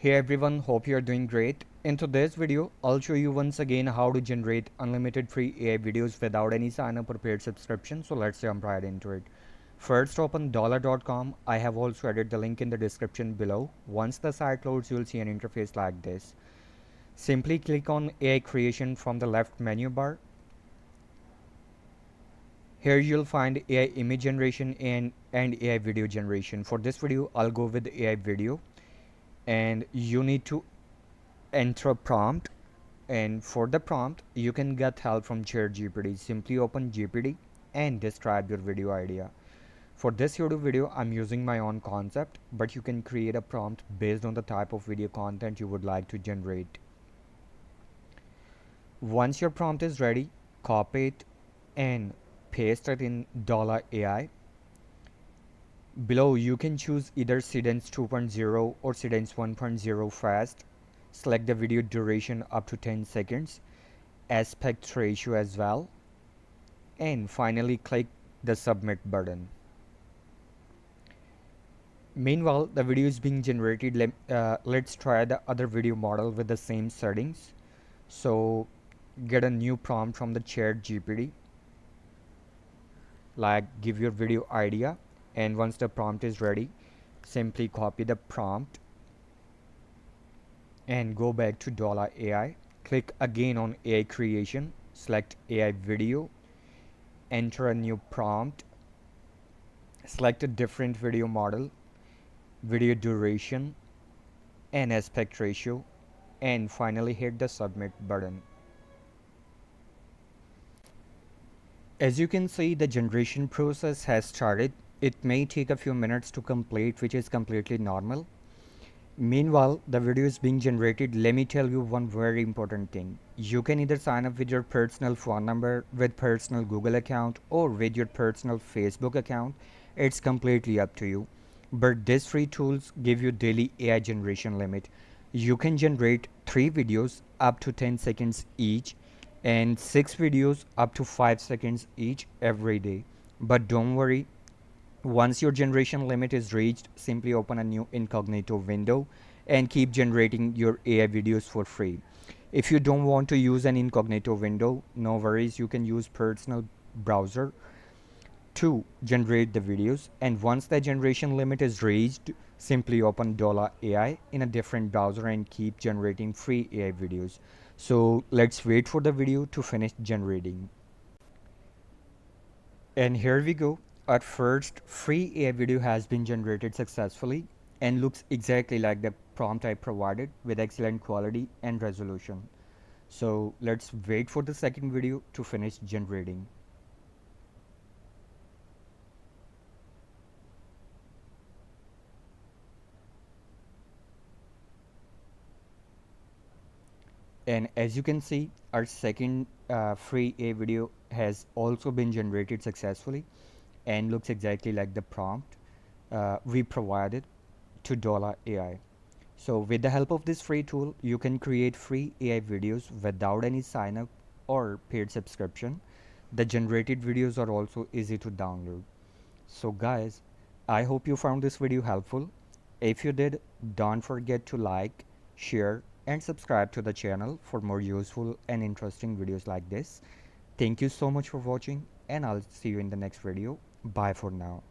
Hey everyone, hope you are doing great. In today's video, I'll show you once again how to generate unlimited free AI videos without any sign up or paid subscription. So let's jump right into it. First, open Dola.com. I have also added the link in the description below. Once the site loads, you'll see an interface like this. Simply click on AI creation from the left menu bar. Here you'll find AI image generation and AI video generation. For this video, I'll go with AI video, and you need to enter a prompt, and for the prompt you can get help from ChatGPT. Simply open GPT and describe your video idea. For this YouTube video I'm using my own concept, but you can create a prompt based on the type of video content you would like to generate. Once your prompt is ready, copy it and paste it in Dola AI. Below you can choose either Cadence 2.0 or Cadence 1.0 fast. Select the video duration up to 10 seconds, aspect ratio as well, and finally click the submit button. Meanwhile, the video is being generated. Let's try the other video model with the same settings. So get a new prompt from the ChatGPT, like give your video idea, and once the prompt is ready, simply copy the prompt and go back to Dola AI. Click again on AI creation, select AI video, enter a new prompt, select a different video model, video duration and aspect ratio, and finally hit the submit button. As you can see, the generation process has started. It may take a few minutes to complete, which is completely normal. Meanwhile, the video is being generated. Let me tell you one very important thing. You can either sign up with your personal phone number, with personal Google account, or with your personal Facebook account. It's completely up to you. But these free tools give you daily AI generation limit. You can generate 3 videos up to 10 seconds each and 6 videos up to 5 seconds each every day. But don't worry, once your generation limit is reached, simply open a new incognito window and keep generating your AI videos for free. If you don't want to use an incognito window, no worries, you can use personal browser to generate the videos, and once the generation limit is reached, simply open Dola AI in a different browser and keep generating free AI videos. So let's wait for the video to finish generating. And here we go. At first, free AI video has been generated successfully and looks exactly like the prompt I provided with excellent quality and resolution. So let's wait for the second video to finish generating. And as you can see, our second free AI video has also been generated successfully and looks exactly like the prompt we provided to Dola AI. So with the help of this free tool, you can create free AI videos without any sign up or paid subscription. The generated videos are also easy to download. So guys, I hope you found this video helpful. If you did, don't forget to like, share and subscribe to the channel for more useful and interesting videos like this. Thank you so much for watching, and I'll see you in the next video. Bye for now.